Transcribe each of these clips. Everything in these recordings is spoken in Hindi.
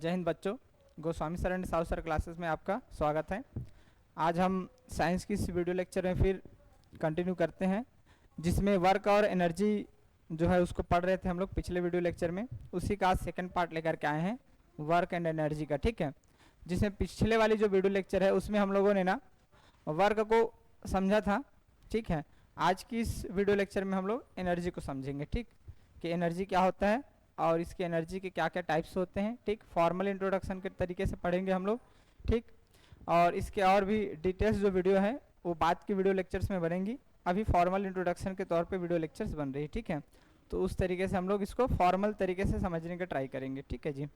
जय हिंद बच्चों, Goswami sir and Sahu sir classes में आपका स्वागत है। आज हम साइंस की इस वीडियो लेक्चर में फिर कंटिन्यू करते हैं, जिसमें वर्क और एनर्जी जो है उसको पढ़ रहे थे हम लोग पिछले वीडियो लेक्चर में। उसी का सेकंड पार्ट लेकर के आए हैं, वर्क एंड एनर्जी का। ठीक है, जिसमें पिछले वाली जो वीडियो लेक्चर है उसमें हम लोगों ने ना वर्क को समझा था। ठीक है, आज की इस वीडियो लेक्चर में हम लोग एनर्जी को समझेंगे। ठीक, कि एनर्जी क्या होता है और इसके एनर्जी के क्या क्या टाइप्स होते हैं। ठीक, फॉर्मल इंट्रोडक्शन के तरीके से पढ़ेंगे हम लोग। ठीक, और इसके और भी डिटेल्स जो वीडियो है वो बाद की वीडियो लेक्चर्स में बनेंगी। अभी फॉर्मल इंट्रोडक्शन के तौर पे वीडियो लेक्चर्स बन रही है। ठीक है, तो उस तरीके से हम लोग इसको फॉर्मल तरीके से समझने का ट्राई करेंगे। ठीक है जी,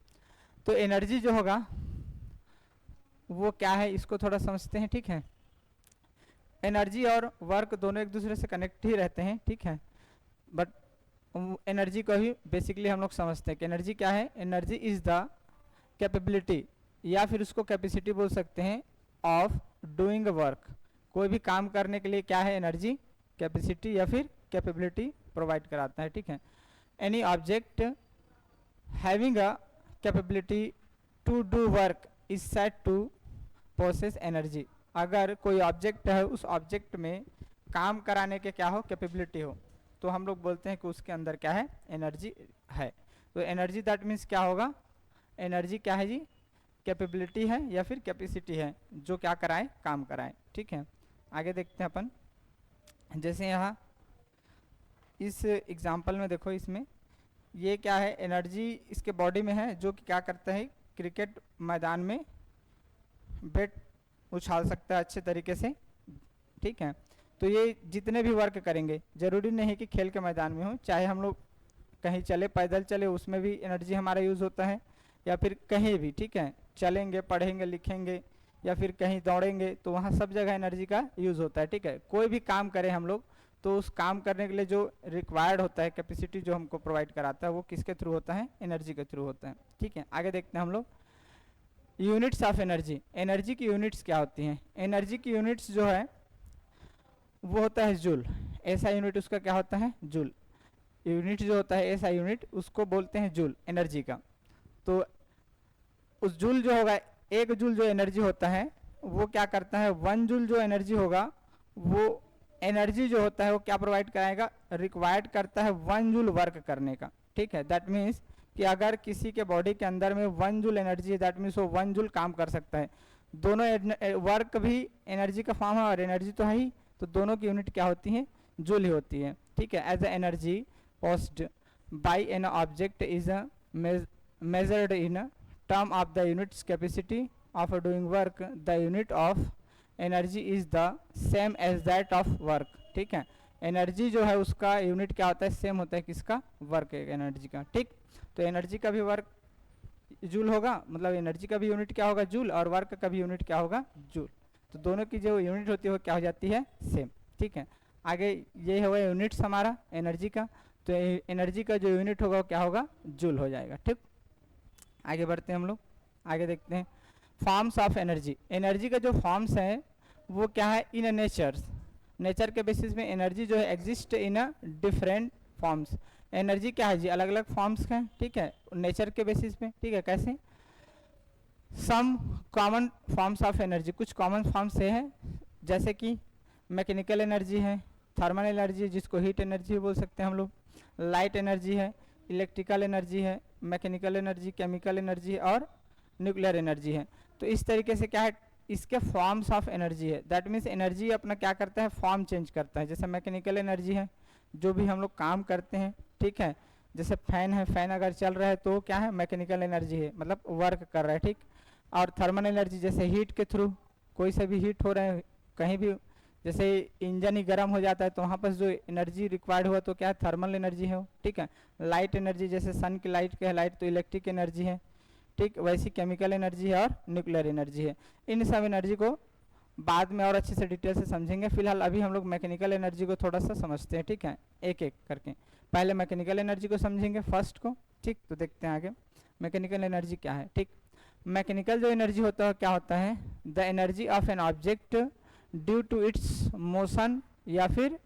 तो एनर्जी जो होगा वो क्या है इसको थोड़ा समझते हैं। ठीक है, एनर्जी और वर्क दोनों एक दूसरे से कनेक्ट ही रहते हैं। ठीक है, बट एनर्जी को ही बेसिकली हम लोग समझते हैं कि एनर्जी क्या है। एनर्जी इज द कैपेबिलिटी या फिर उसको कैपेसिटी बोल सकते हैं ऑफ डूइंग वर्क। कोई भी काम करने के लिए क्या है, एनर्जी कैपेसिटी या फिर कैपेबिलिटी प्रोवाइड कराता है। ठीक है, any object having a capability to do work is said to possess energy. अगर कोई ऑब्जेक्ट है, उस ऑब्जेक्ट में काम कराने के क्या हो, कैपेबिलिटी हो, तो हम लोग बोलते हैं कि उसके अंदर क्या है, एनर्जी है। तो एनर्जी दैट मीन्स क्या होगा, एनर्जी क्या है जी, कैपेबिलिटी है या फिर कैपेसिटी है जो क्या कराए, काम कराए। ठीक है, आगे देखते हैं अपन। जैसे यहाँ इस एग्जाम्पल में देखो, इसमें ये क्या है, एनर्जी इसके बॉडी में है जो कि क्या करता है, क्रिकेट मैदान में बैट उछाल सकता है अच्छे तरीके से। ठीक है, तो ये जितने भी वर्क करेंगे, जरूरी नहीं कि खेल के मैदान में हो, चाहे हम लोग कहीं चले, पैदल चले, उसमें भी एनर्जी हमारा यूज़ होता है, या फिर कहीं भी, ठीक है, चलेंगे, पढ़ेंगे, लिखेंगे, या फिर कहीं दौड़ेंगे, तो वहाँ सब जगह एनर्जी का यूज़ होता है। ठीक है, कोई भी काम करें हम लोग, तो उस काम करने के लिए जो रिक्वायर्ड होता है, कैपेसिटी जो हमको प्रोवाइड कराता है, वो किसके थ्रू होता है, एनर्जी के थ्रू होता है। ठीक है, आगे देखते हैं हम लोग यूनिट्स ऑफ एनर्जी। एनर्जी की यूनिट्स क्या होती हैं। एनर्जी की यूनिट्स जो है वो होता है जूल। ऐसा यूनिट उसका क्या होता है, जूल। यूनिट जो होता है ऐसा यूनिट, उसको बोलते हैं जूल एनर्जी का। तो उस जूल जो होगा, एक जूल जो एनर्जी होता है वो क्या करता है, 1 जूल जो एनर्जी होगा वो एनर्जी जो होता है वो क्या प्रोवाइड कराएगा, रिक्वायर्ड करता है 1 जूल वर्क करने का। ठीक है, दैट मीन्स कि अगर किसी के बॉडी के अंदर में 1 जूल एनर्जी है, दैट मीन्स वो 1 जूल काम कर सकता है। दोनों वर्क भी एनर्जी का फॉर्म है और एनर्जी तो है ही, तो दोनों की यूनिट क्या होती है, जूल ही होती है। ठीक है, as a energy possessed by an object is measured in term of the units capacity of doing work, the unit of energy is the same as that of work. ठीक है, एनर्जी जो है उसका यूनिट क्या होता है, सेम होता है किसका, वर्क एनर्जी का। ठीक, तो एनर्जी का भी वर्क जूल होगा, मतलब एनर्जी का भी यूनिट क्या होगा, जूल, और वर्क का भी यूनिट क्या होगा, जूल। तो दोनों की जो यूनिट होती है वो क्या हो जाती है, सेम। ठीक है, आगे ये होगा यूनिट्स हमारा एनर्जी का, तो एनर्जी का जो यूनिट होगा वो क्या होगा, जूल हो जाएगा। ठीक, आगे बढ़ते हैं हम लोग, आगे देखते हैं फॉर्म्स ऑफ एनर्जी। एनर्जी का जो फॉर्म्स है वो क्या है, इन नेचर्स, नेचर के बेसिस में एनर्जी जो है exist in a different forms. Energy क्या है जी, अलग अलग फॉर्म्स का है। ठीक है, नेचर के बेसिस पे। ठीक है, कैसे, some common forms of energy, कुछ कॉमन फॉर्म्स से है, जैसे कि मैकेनिकल एनर्जी है, थर्मल एनर्जी जिसको हीट एनर्जी बोल सकते हैं हम लोग, लाइट एनर्जी है, इलेक्ट्रिकल एनर्जी है, मैकेनिकल एनर्जी, केमिकल एनर्जी और न्यूक्लियर एनर्जी है। तो इस तरीके से क्या है, इसके फॉर्म्स ऑफ एनर्जी है। दैट मीन्स एनर्जी अपना क्या करता है, फॉर्म चेंज करता है। जैसे मैकेनिकल एनर्जी है, जो भी हम लोग काम करते हैं, ठीक है, जैसे फैन है, फैन अगर चल रहा है तो क्या है, मैकेनिकल एनर्जी है, मतलब वर्क कर रहा है। ठीक, और थर्मल एनर्जी जैसे हीट के थ्रू कोई से भी हीट हो रहा है कहीं भी, जैसे इंजन ही गर्म हो जाता है तो वहाँ पर जो एनर्जी रिक्वायर्ड हुआ तो क्या है, थर्मल एनर्जी है वो। ठीक है, लाइट एनर्जी जैसे सन की लाइट के लाइट तो इलेक्ट्रिक एनर्जी है। ठीक, वैसी केमिकल एनर्जी है और न्यूक्लियर एनर्जी है। इन सब एनर्जी को बाद में और अच्छे से डिटेल से समझेंगे। फिलहाल अभी हम लोग मैकेनिकल एनर्जी को थोड़ा सा समझते हैं। ठीक है, एक एक करके पहले मैकेनिकल एनर्जी को समझेंगे फर्स्ट को। ठीक, तो देखते हैं आगे मैकेनिकल एनर्जी क्या है। ठीक, मैकेनिकल जो एनर्जी होता है क्या होता है, the energy of an object due to its motion या फिर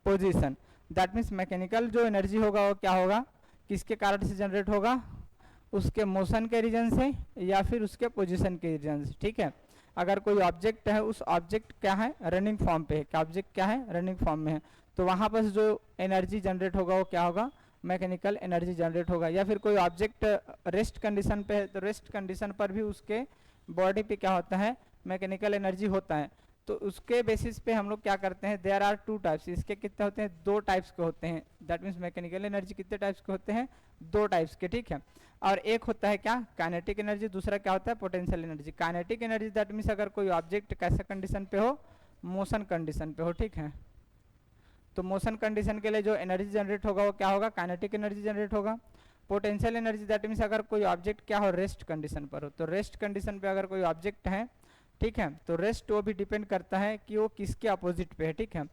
पोजीशन। दैट मीन्स मैकेनिकल जो एनर्जी होगा वो क्या होगा, किसके कारण से जनरेट होगा, उसके मोशन के रीजन से या फिर उसके पोजीशन के रीजन से, ठीक है। अगर कोई ऑब्जेक्ट है, उस ऑब्जेक्ट क्या है, रनिंग फॉर्म पे है, क्या ऑब्जेक्ट क्या है, रनिंग फॉर्म में है, तो वहाँ पर जो एनर्जी जनरेट होगा वो क्या होगा, मैकेनिकल एनर्जी जनरेट होगा। या फिर कोई ऑब्जेक्ट रेस्ट कंडीशन पे है, तो रेस्ट कंडीशन पर भी उसके बॉडी पे क्या होता है, मैकेनिकल एनर्जी होता है। तो उसके बेसिस पे हम लोग क्या करते हैं, देयर आर टू टाइप्स, इसके कितने होते हैं, दो टाइप्स के होते हैं। दैट मीन्स मैकेनिकल एनर्जी कितने टाइप्स के होते हैं, दो टाइप्स के, ठीक है। और एक होता है क्या, काइनेटिक एनर्जी, दूसरा क्या होता है, potential energy. Kinetic energy that means अगर कोई ऑब्जेक्ट कैसे कंडीशन पे हो, मोशन कंडीशन पे हो, ठीक है। तो मोशन कंडीशन के लिए जो एनर्जी जनरेट होगा वो क्या होगा, काइनेटिक एनर्जी जनरेट होगा। पोटेंशियल एनर्जी दैट मीन्स अगर कोई ऑब्जेक्ट क्या हो, रेस्ट कंडीशन पर हो, तो रेस्ट कंडीशन पे अगर कोई ऑब्जेक्ट है, ठीक है, तो रेस्ट वो भी डिपेंड करता है कि वो किसके अपोजिट पे है, ठीक है।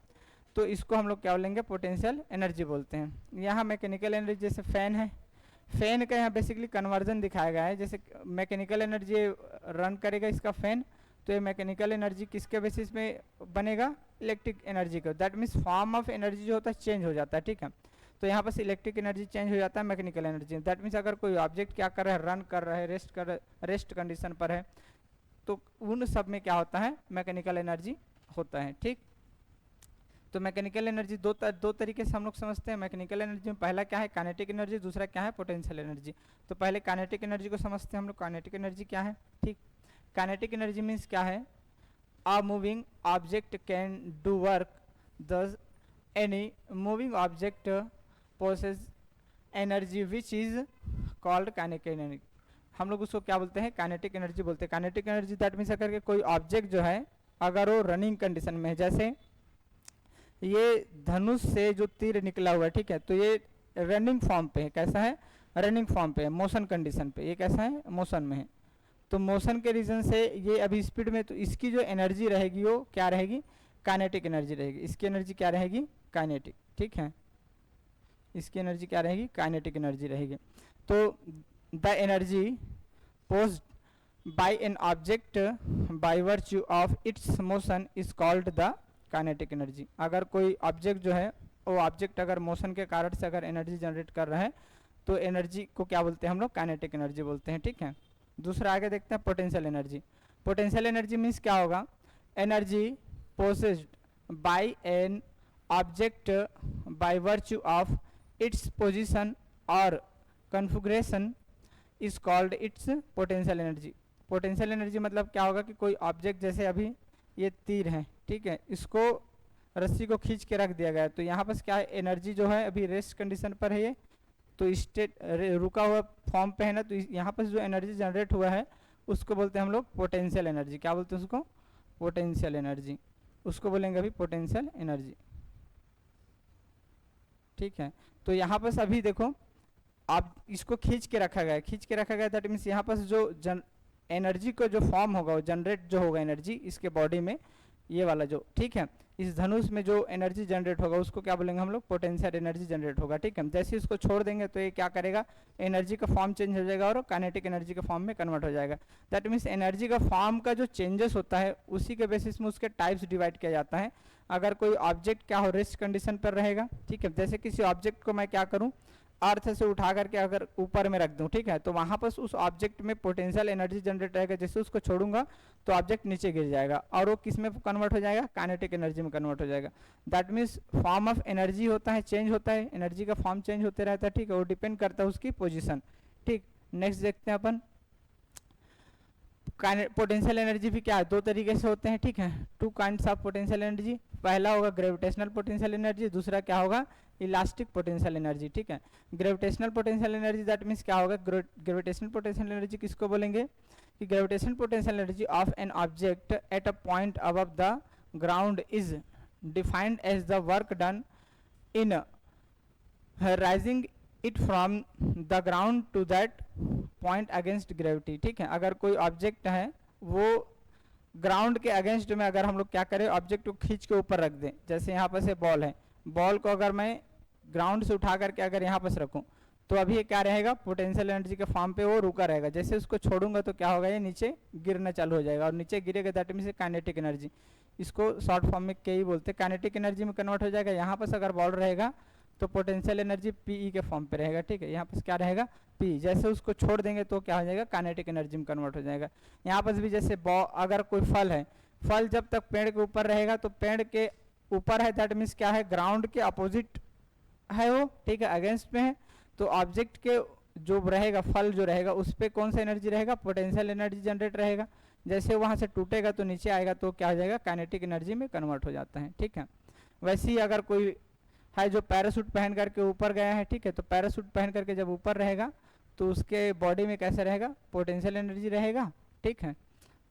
तो इसको हम लोग क्या बोलेंगे, पोटेंशियल एनर्जी बोलते हैं। यहाँ मैकेनिकल एनर्जी जैसे फैन है, फैन का यहाँ बेसिकली कन्वर्जन दिखाया गया है। जैसे मैकेनिकल एनर्जी रन करेगा इसका फैन, तो ये मैकेनिकल एनर्जी किसके बेसिस में बनेगा, इलेक्ट्रिक एनर्जी का। That means form of energy जो होता है चेंज हो जाता है, ठीक है। तो यहाँ पर इलेक्ट्रिक एनर्जी चेंज हो जाता है मैकेनिकल एनर्जी। दैट मीन्स अगर कोई ऑब्जेक्ट क्या कर रहा है, रन कर रहा है, रेस्ट कंडीशन पर है, तो उन सब में क्या होता है, मैकेनिकल एनर्जी होता है, ठीक। तो मैकेनिकल एनर्जी दो तरीके से हम लोग समझते हैं। मैकेनिकल एनर्जी में पहला क्या है, काइनेटिक एनर्जी, दूसरा क्या है, पोटेंशियल एनर्जी। तो पहले काइनेटिक एनर्जी को समझते हैं हम लोग। काइनेटिक एनर्जी क्या है, ठीक। काइनेटिक एनर्जी मीन्स क्या है, a moving object can do work, thus any moving object possesses energy which is called kinetic energy। हम लोग उसको क्या बोलते हैं, काइनेटिक एनर्जी बोलते हैं। काइनेटिक एनर्जी दैट मीन्स अगर कोई ऑब्जेक्ट जो है अगर वो रनिंग कंडीशन में है, जैसे ये धनुष से जो तीर निकला हुआ है, ठीक है, तो ये रनिंग फॉर्म पे है, कैसा है, रनिंग फॉर्म पे है, मोशन कंडीशन पे, ये कैसा है, मोशन में है। तो मोशन के रीजन से ये अभी स्पीड में, तो इसकी जो एनर्जी रहेगी वो क्या रहेगी, काइनेटिक एनर्जी रहेगी। इसकी एनर्जी क्या रहेगी, काइनेटिक, ठीक है, इसकी एनर्जी क्या रहेगी, काइनेटिक एनर्जी रहेगी। तो the energy possessed by an object by virtue of its motion is called the kinetic energy. अगर कोई ऑब्जेक्ट जो है, वो ऑब्जेक्ट अगर मोशन के कारण से अगर एनर्जी जनरेट कर रहा है, तो एनर्जी को क्या बोलते हैं हम लोग, काइनेटिक एनर्जी बोलते हैं, ठीक है। दूसरा आगे देखते हैं, potential energy. Potential energy means क्या होगा, energy possessed by an object by virtue of its position और configuration is called its potential energy. Potential energy मतलब क्या होगा कि कोई ऑब्जेक्ट, जैसे अभी ये तीर है, ठीक है, इसको रस्सी को खींच के रख दिया गया है, तो यहाँ पर क्या है, एनर्जी जो है अभी रेस्ट कंडीशन पर है ये, तो स्टेट रुका हुआ फॉर्म पे है ना, तो यहाँ पर जो एनर्जी जनरेट हुआ है उसको बोलते हैं हम लोग पोटेंशियल एनर्जी। क्या बोलते हैं उसको, पोटेंशियल एनर्जी, उसको बोलेंगे अभी पोटेंशियल एनर्जी, ठीक है। तो यहाँ पर अभी देखो, आप इसको खींच के रखा गया है, खींच के रखा गया, दैट मीन्स यहाँ पर जो एनर्जी को जो फॉर्म होगा, वो जनरेट जो होगा एनर्जी इसके बॉडी में, ये वाला जो, ठीक है, इस धनुष में जो एनर्जी जनरेट होगा उसको क्या बोलेंगे हम लोग, पोटेंशियल एनर्जी जनरेट होगा, ठीक है। जैसे इसको छोड़ देंगे तो ये क्या करेगा, एनर्जी का फॉर्म चेंज हो जाएगा और काइनेटिक एनर्जी के फॉर्म में कन्वर्ट हो जाएगा। दैट मीन्स एनर्जी का फॉर्म का जो चेंजेस होता है उसी के बेसिस में उसके टाइप्स डिवाइड किया जाता है। अगर कोई ऑब्जेक्ट क्या हो, रेस्ट कंडीशन पर रहेगा, ठीक है, जैसे किसी ऑब्जेक्ट को मैं क्या करूँ, अर्थ से उठा करके अगर ऊपर में रख दूं, ठीक है, तो वहां पर उस ऑब्जेक्ट में पोटेंशियल एनर्जी जनरेट रहेगा। जैसे उसको छोड़ूंगा तो ऑब्जेक्ट नीचे गिर जाएगा और वो किस में कन्वर्ट हो जाएगा, काइनेटिक एनर्जी में कन्वर्ट हो जाएगा। That means form of energy होता है, चेंज होता है, एनर्जी का फॉर्म चेंज होते रहता है, ठीक है, वो डिपेंड करता है उसकी पोजिशन, ठीक। नेक्स्ट देखते हैं अपन, पोटेंशियल एनर्जी भी क्या है, दो तरीके से होते हैं, ठीक है, two kinds of potential energy. पहला होगा ग्रेविटेशनल पोटेंशियल एनर्जी, दूसरा क्या होगा, इलास्टिक पोटेंशियल एनर्जी, ठीक है। Gravitational potential energy that means क्या होगा, ग्रेविटेशनल पोटेंशियल एनर्जी किसको बोलेंगे कि gravitational potential energy of an object at a point above the ground is defined as the work done in raising it from the ground to that point against gravity, ठीक है। अगर कोई ऑब्जेक्ट है वो ग्राउंड के अगेंस्ट में अगर हम लोग क्या करें, ऑब्जेक्ट को खींच के ऊपर रख दें, जैसे यहाँ पर से बॉल है, बॉल को अगर मैं ग्राउंड से उठा करके अगर यहाँ पर रखूँ तो अभी ये क्या रहेगा, पोटेंशियल एनर्जी के फॉर्म पे वो रुका रहेगा। जैसे उसको छोड़ूंगा तो क्या होगा, ये नीचे गिरना चालू हो जाएगा और नीचे गिरेगा, दैट मीन्स काइनेटिक एनर्जी, इसको शॉर्ट फॉर्म में के ही बोलते हैं, काइनेटिक एनर्जी में कन्वर्ट हो जाएगा। यहाँ पर अगर बॉल रहेगा तो पोटेंशियल एनर्जी पीई के फॉर्म पे रहेगा, ठीक है। यहाँ पर क्या रहेगा, पी। जैसे उसको छोड़ देंगे तो क्या हो जाएगा, काइनेटिक एनर्जी में कन्वर्ट हो जाएगा। यहाँ पर भी जैसे अगर कोई फल है, फल जब तक पेड़ के ऊपर रहेगा तो पेड़ के ऊपर है, दैट मीन्स क्या है, ग्राउंड के अपोजिट है वो, ठीक है, अगेंस्ट में है। तो ऑब्जेक्ट के जो रहेगा, फल जो रहेगा, उस पर कौन सा एनर्जी रहेगा, पोटेंशियल एनर्जी जनरेट रहेगा। जैसे वहाँ से टूटेगा तो नीचे आएगा तो क्या हो जाएगा, काइनेटिक एनर्जी में कन्वर्ट हो जाता है, ठीक है। वैसे ही अगर कोई है जो पैरासूट पहन करके ऊपर गया है, ठीक है, तो पैरासूट पहन करके जब ऊपर रहेगा तो उसके बॉडी में कैसे रहेगा, पोटेंशियल एनर्जी रहेगा, ठीक है।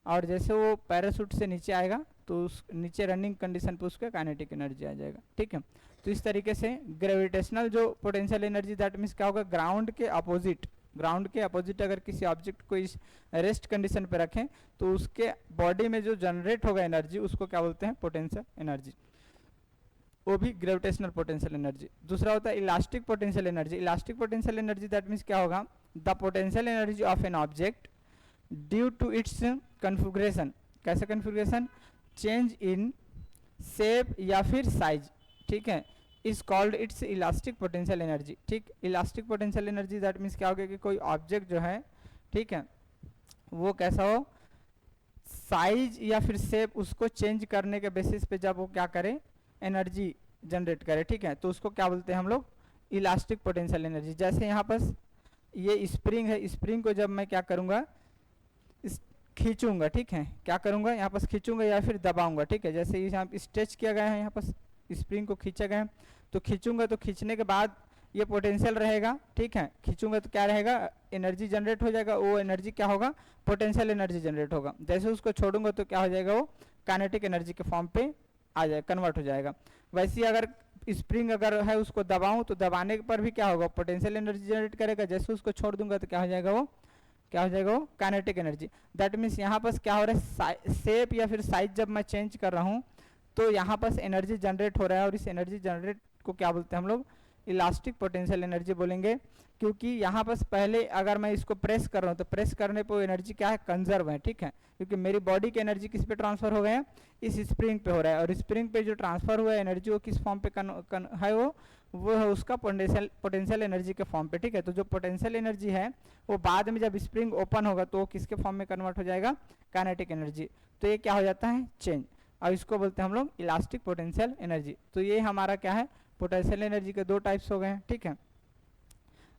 और जैसे वो पैरासूट से नीचे आएगा तो उस नीचे रनिंग कंडीशन पे उसका काइनेटिक एनर्जी आ जाएगा, ठीक है। तो इस तरीके से ग्रेविटेशनल जो पोटेंशियल एनर्जी, दैट मीन्स क्या होगा, ग्राउंड के अपोजिट अगर किसी ऑब्जेक्ट को इस रेस्ट कंडीशन पे रखें तो उसके बॉडी में जो जनरेट होगा एनर्जी, उसको क्या बोलते हैं, पोटेंशियल एनर्जी, वो भी ग्रेविटेशनल पोटेंशियल एनर्जी। दूसरा होता है elastic potential energy. Elastic potential energy that means क्या होगा, the potential energy of an object due to its configuration. कैसे कन्फिगरेशन, चेंज इन शेप या फिर साइज, ठीक है, is called its elastic potential energy, ठीक। Elastic potential energy that means क्या होगा कि कोई ऑब्जेक्ट जो है, ठीक है, वो कैसा हो, साइज या फिर शेप उसको चेंज करने के बेसिस पे जब वो क्या करे, एनर्जी जनरेट करे, ठीक है, तो उसको क्या बोलते हैं हम लोग, इलास्टिक पोटेंशियल एनर्जी। जैसे यहाँ पर ये स्प्रिंग है, स्प्रिंग को जब मैं क्या करूँगा, खींचूंगा, ठीक है, क्या करूँगा, यहाँ पर खींचूंगा या फिर दबाऊंगा, ठीक है। जैसे यहाँ स्ट्रेच किया गया है, यहाँ पर स्प्रिंग को खींचा गया है, तो खींचूंगा तो खींचने के बाद ये पोटेंशियल रहेगा, ठीक है, खींचूंगा तो क्या रहेगा, एनर्जी जनरेट हो जाएगा, वो एनर्जी क्या होगा, पोटेंशियल एनर्जी जनरेट होगा। जैसे उसको छोड़ूंगा तो क्या हो जाएगा, वो काइनेटिक एनर्जी के फॉर्म पे आ जाए, कन्वर्ट हो जाएगा। वैसे ही अगर स्प्रिंग अगर है उसको दबाऊं तो दबाने पर भी क्या होगा, पोटेंशियल एनर्जी जनरेट करेगा। जैसे उसको छोड़ दूंगा तो क्या हो जाएगा, वो क्या हो जाएगा, वो काइनेटिक एनर्जी। दैट मीन्स यहाँ पर क्या हो रहा है, शेप या फिर साइज जब मैं चेंज कर रहा हूँ तो यहाँ पर एनर्जी जनरेट हो रहा है, और इस एनर्जी जनरेट को क्या बोलते हैं हम लोग, इलास्टिक पोटेंशियल एनर्जी बोलेंगे। क्योंकि यहाँ पर पहले अगर मैं इसको प्रेस कर रहा हूँ तो प्रेस करने पर एनर्जी क्या है, कंजर्व है, ठीक है, क्योंकि मेरी बॉडी की एनर्जी किस पे ट्रांसफर हो गए हैं, इस स्प्रिंग पे हो रहा है। और स्प्रिंग पे जो ट्रांसफर हुआ है एनर्जी वो किस फॉर्म पे है, वो है उसका पोटेंशियल एनर्जी के फॉर्म पे, ठीक है। तो जो पोटेंशियल एनर्जी है वो बाद में जब स्प्रिंग ओपन होगा तो वो किसके फॉर्म में कन्वर्ट हो जाएगा, काइनेटिक एनर्जी। तो ये क्या हो जाता है, चेंज, और इसको बोलते हैं हम लोग इलास्टिक पोटेंशियल एनर्जी। तो ये हमारा क्या है, पोटेंशियल एनर्जी के दो टाइप्स हो गए हैं, ठीक है।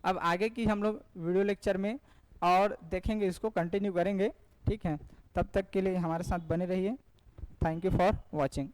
अब आगे की हम लोग वीडियो लेक्चर में और देखेंगे, इसको कंटिन्यू करेंगे, ठीक है। तब तक के लिए हमारे साथ बने रहिए। Thank you for watching.